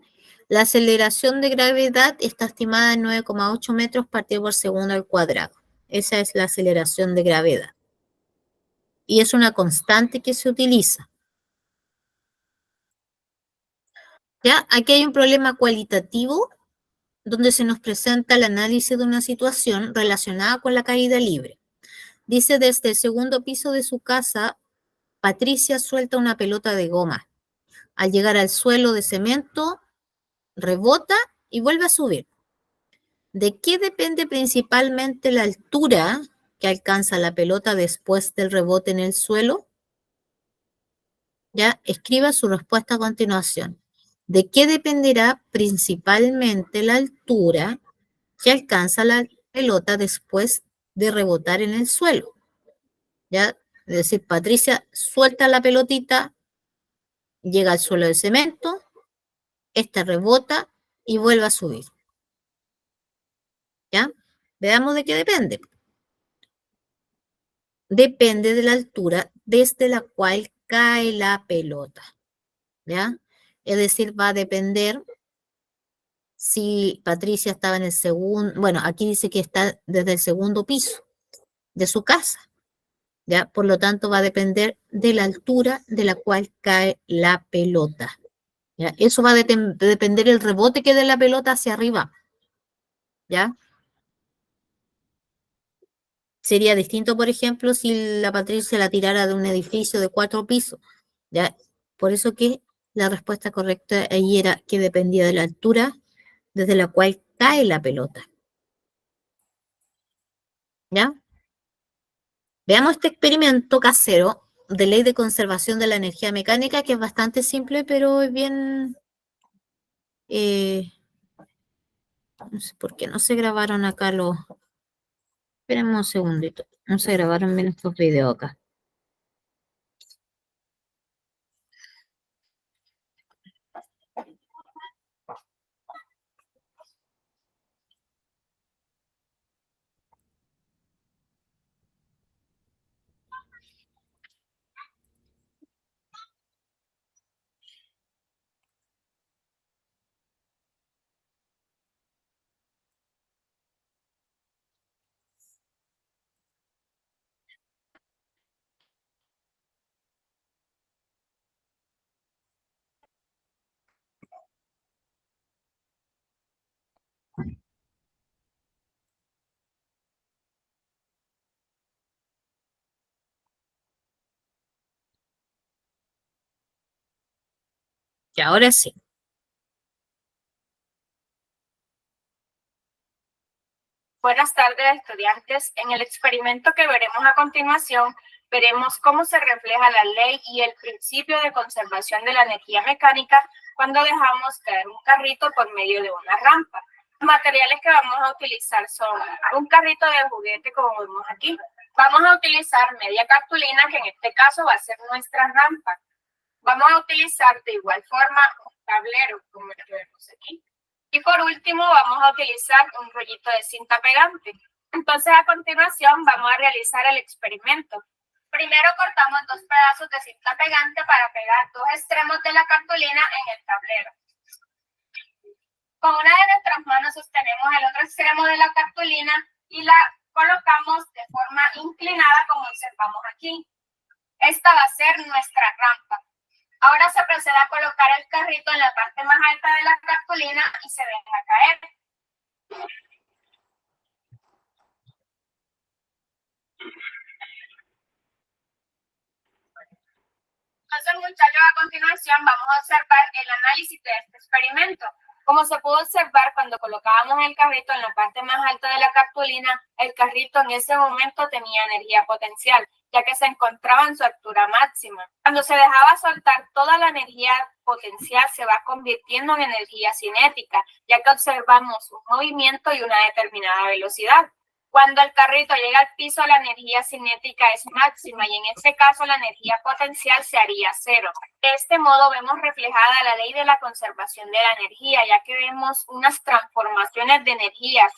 La aceleración de gravedad está estimada en 9,8 metros partido por segundo al cuadrado. Esa es la aceleración de gravedad. Y es una constante que se utiliza. Ya, aquí hay un problema cualitativo donde se nos presenta el análisis de una situación relacionada con la caída libre. Dice, desde el segundo piso de su casa, Patricia suelta una pelota de goma. Al llegar al suelo de cemento, rebota y vuelve a subir. ¿De qué depende principalmente la altura que alcanza la pelota después del rebote en el suelo? Ya, escriba su respuesta a continuación. ¿De qué dependerá principalmente la altura que alcanza la pelota después de rebotar en el suelo? ¿Ya? Es decir, Patricia suelta la pelotita, llega al suelo de cemento, esta rebota y vuelve a subir. ¿Ya? Veamos de qué depende. Depende de la altura desde la cual cae la pelota. ¿Ya? Es decir, va a depender si Patricia estaba en el segundo, bueno, aquí dice que está desde el segundo piso de su casa. ¿Ya? Por lo tanto, va a depender de la altura de la cual cae la pelota. ¿Ya? Eso va a depender el rebote que dé la pelota hacia arriba. ¿Ya? Sería distinto, por ejemplo, si la Patricia la tirara de un edificio de 4 pisos. ¿Ya? Por eso que la respuesta correcta ahí era que dependía de la altura desde la cual cae la pelota. ¿Ya? Veamos este experimento casero de ley de conservación de la energía mecánica, que es bastante simple, pero es bien... no sé por qué no se grabaron acá los... Espérenme un segundito. No se grabaron bien estos videos acá. Y ahora sí. Buenas tardes, estudiantes. En el experimento que veremos a continuación, veremos cómo se refleja la ley y el principio de conservación de la energía mecánica cuando dejamos caer un carrito por medio de una rampa. Los materiales que vamos a utilizar son un carrito de juguete, como vemos aquí. Vamos a utilizar media cartulina, que en este caso va a ser nuestra rampa. Vamos a utilizar de igual forma un tablero, como el que vemos aquí. Y por último, vamos a utilizar un rollito de cinta pegante. Entonces, a continuación, vamos a realizar el experimento. Primero cortamos 2 pedazos de cinta pegante para pegar 2 extremos de la cartulina en el tablero. Con una de nuestras manos sostenemos el otro extremo de la cartulina y la colocamos de forma inclinada, como observamos aquí. Esta va a ser nuestra rampa. Ahora se procede a colocar el carrito en la parte más alta de la cartulina y se deja caer. Entonces, muchachos, a continuación vamos a observar el análisis de este experimento. Como se pudo observar, cuando colocábamos el carrito en la parte más alta de la cartulina, el carrito en ese momento tenía energía potencial, ya que se encontraba en su altura máxima. Cuando se dejaba soltar, toda la energía potencial se va convirtiendo en energía cinética, ya que observamos un movimiento y una determinada velocidad. Cuando el carrito llega al piso, la energía cinética es máxima y en este caso la energía potencial se haría 0. De este modo vemos reflejada la ley de la conservación de la energía, ya que vemos unas transformaciones de energías,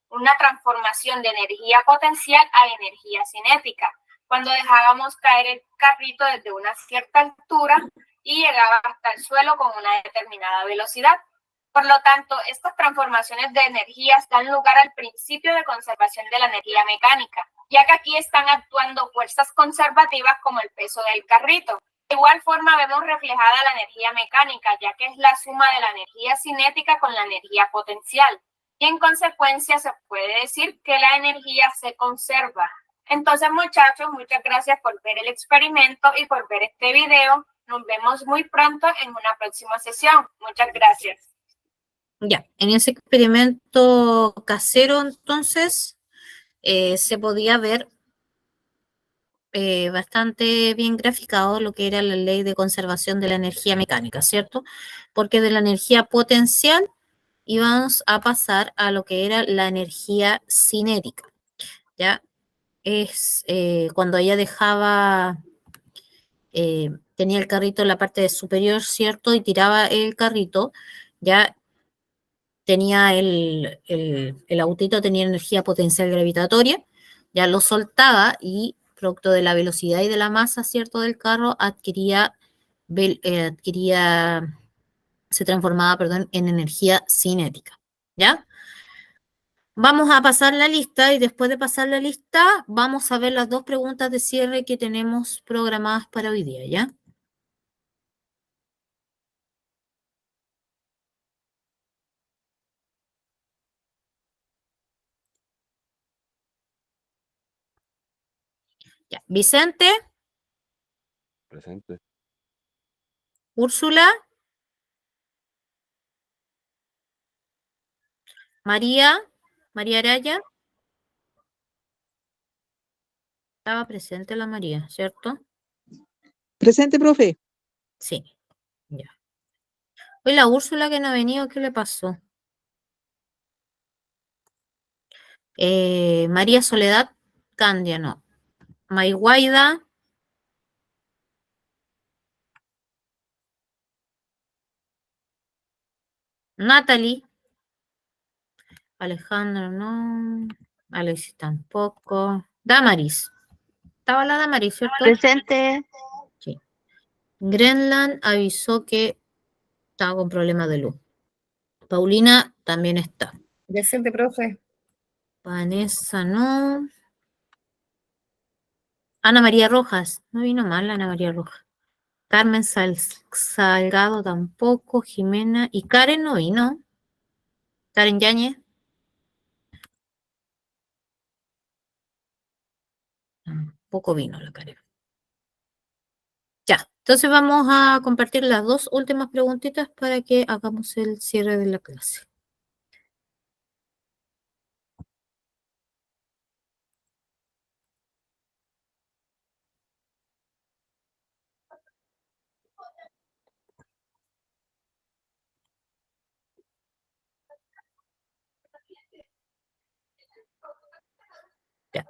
una transformación de energía potencial a energía cinética. Cuando dejábamos caer el carrito desde una cierta altura y llegaba hasta el suelo con una determinada velocidad. Por lo tanto, estas transformaciones de energías dan lugar al principio de conservación de la energía mecánica, ya que aquí están actuando fuerzas conservativas como el peso del carrito. igual forma vemos reflejada la energía mecánica, ya que es la suma de la energía cinética con la energía potencial. Y en consecuencia se puede decir que la energía se conserva. Entonces, muchachos, muchas gracias por ver el experimento y por ver este video. Nos vemos muy pronto en una próxima sesión. Muchas gracias. Ya, en ese experimento casero, entonces, se podía ver bastante bien graficado lo que era la ley de conservación de la energía mecánica, ¿cierto? Porque de la energía potencial íbamos a pasar a lo que era la energía cinética, ¿ya? Es cuando ella dejaba, tenía el carrito en la parte superior, ¿cierto? Y tiraba el carrito, ya tenía el autito tenía energía potencial gravitatoria, ya lo soltaba y producto de la velocidad y de la masa, ¿cierto?, del carro, se transformaba, perdón, en energía cinética, ¿ya? Vamos a pasar la lista y después de pasar la lista vamos a ver las dos preguntas de cierre que tenemos programadas para hoy día, ¿ya? Ya. Vicente, Presente. Úrsula, María Araya, estaba presente la María, ¿cierto? Presente, profe. Sí, ya. Hoy la Úrsula que no ha venido, ¿qué le pasó? María Soledad Candia, no. Mayguaida, Natalie, Alejandro, no. Alexis tampoco. Damaris. Estaba la Damaris, ¿cierto? Presente. Sí. Grenland avisó que estaba con problemas de luz. Paulina también está. Presente, profe. Vanessa no. Ana María Rojas. No vino mal Ana María Rojas. Carmen Salgado tampoco. Jimena. Y Karen no vino. Karen Yáñez. Tampoco vino la Karen. Ya, entonces vamos a compartir las dos últimas preguntitas para que hagamos el cierre de la clase. Ya.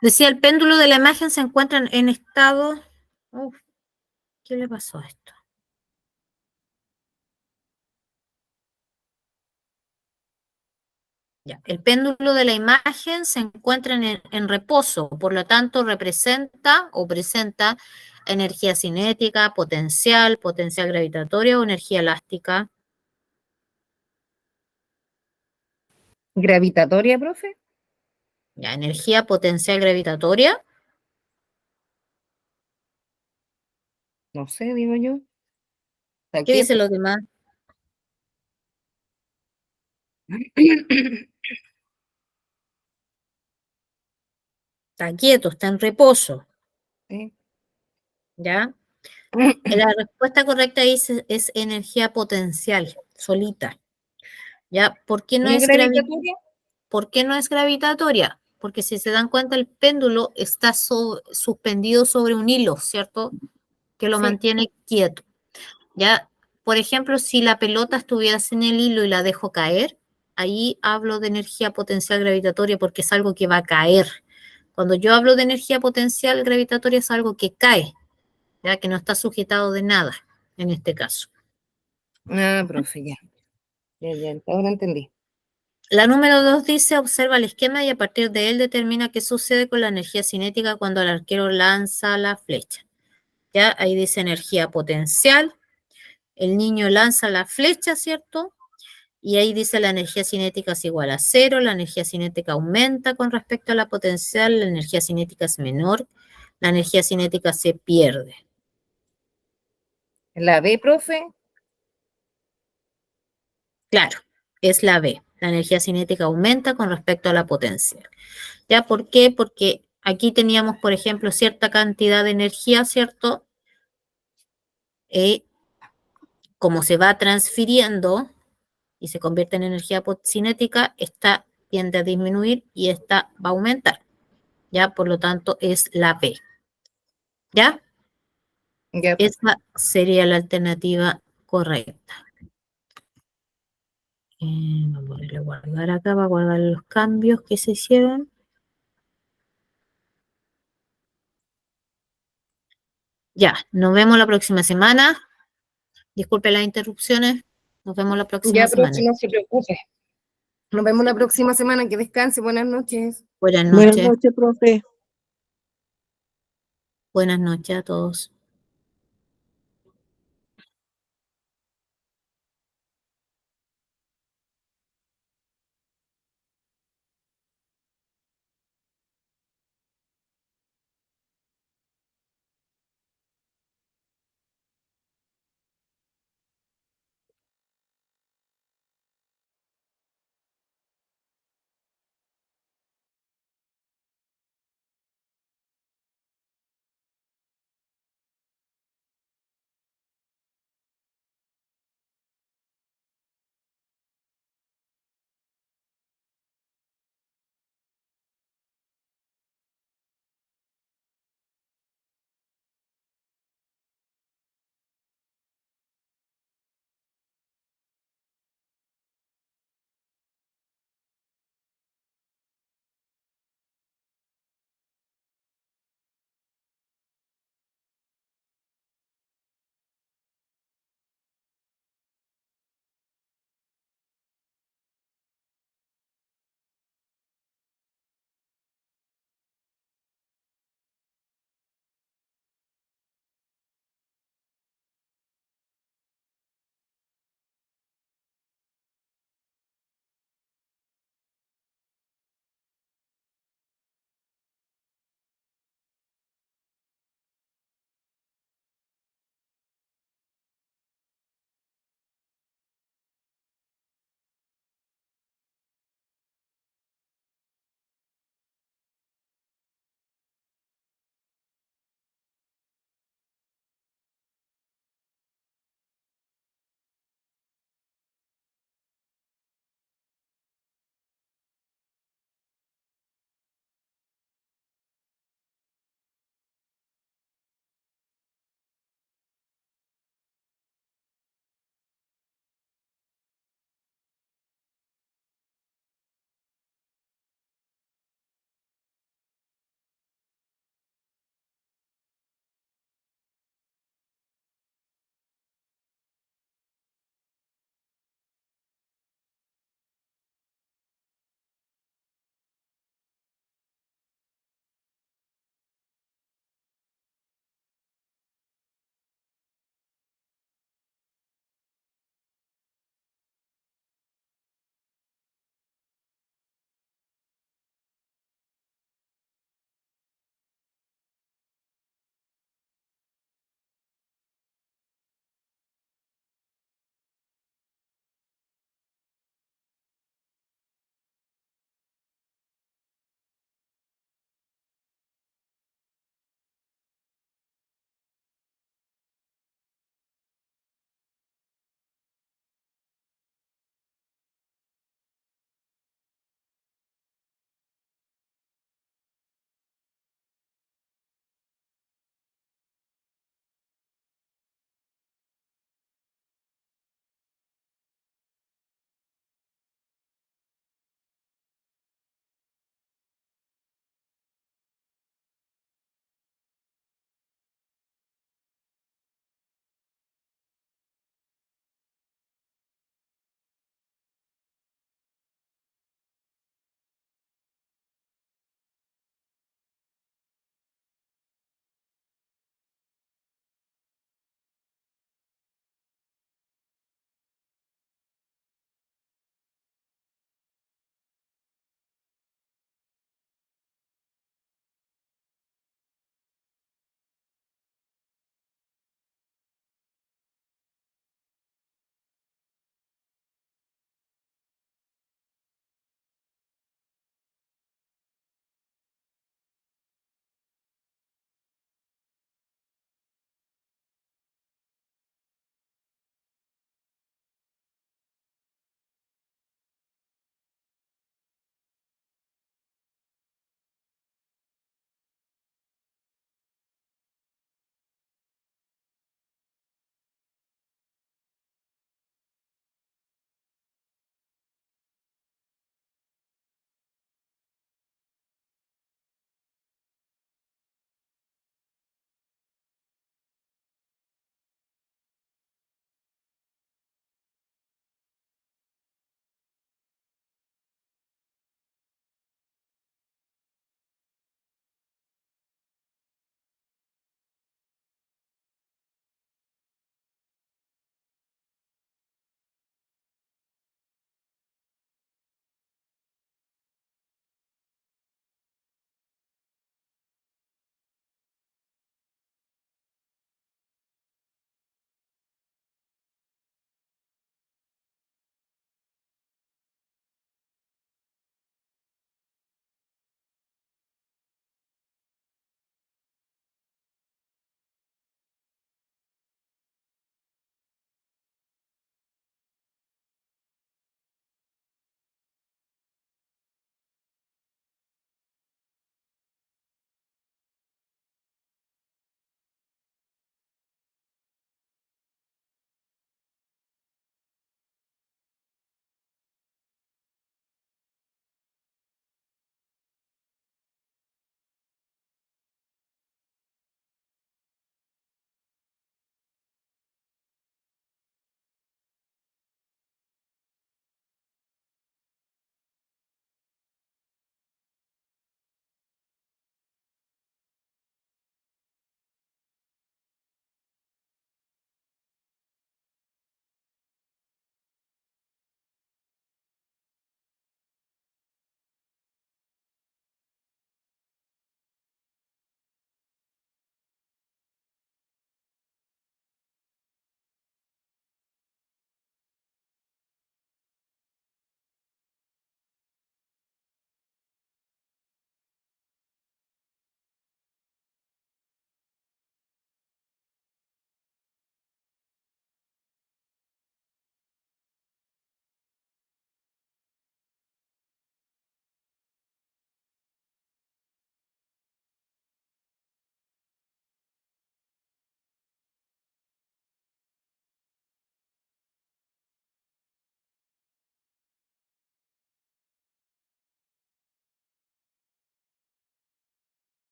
Decía, el péndulo de la imagen se encuentra en estado... Uf, ¿qué le pasó a esto? Ya, el péndulo de la imagen se encuentra en reposo, por lo tanto representa o presenta energía cinética, potencial gravitatoria o energía elástica. ¿Gravitatoria, profe? Ya, energía potencial gravitatoria. No sé, digo yo. Está ¿Qué dicen quieto. los demás? Está quieto, está en reposo, Sí. ¿ya? La respuesta correcta es energía potencial, solita, ¿ya? ¿Por qué no ¿No es es gravitatoria? ¿Por qué no es gravitatoria? Porque si se dan cuenta, el péndulo está suspendido sobre un hilo, ¿cierto? Que lo Sí. mantiene quieto. Ya, por ejemplo, si la pelota estuviera sin el hilo y la dejo caer, ahí hablo de energía potencial gravitatoria porque es algo que va a caer. Cuando yo hablo de energía potencial gravitatoria es algo que cae, ya que no está sujetado de nada, en este caso. Ah, profe, ya. Ya, ahora entendí. La número 2 dice, observa el esquema y a partir de él determina qué sucede con la energía cinética cuando el arquero lanza la flecha. Ya, ahí dice energía potencial. El niño lanza la flecha, ¿cierto? Y ahí dice la energía cinética es igual a 0, la energía cinética aumenta con respecto a la potencial, la energía cinética es menor, la energía cinética se pierde. La B, profe. Claro, es la B. La energía cinética aumenta con respecto a la potencia. ¿Ya? ¿Por qué? Porque aquí teníamos, por ejemplo, cierta cantidad de energía, ¿cierto? Como se va transfiriendo y se convierte en energía cinética, esta tiende a disminuir y esta va a aumentar. ¿Ya? Por lo tanto, es la B. ¿Ya? Ya. Esa sería la alternativa correcta. Vamos a ponerle guardar acá, va a guardar los cambios que se hicieron. Ya, nos vemos la próxima semana. Disculpe las interrupciones. Nos vemos la próxima Ya, semana. profe, no se preocupe. Nos vemos la próxima semana. Que descanse. Buenas noches. Buenas Buenas noches. noches, profe. Buenas noches a todos.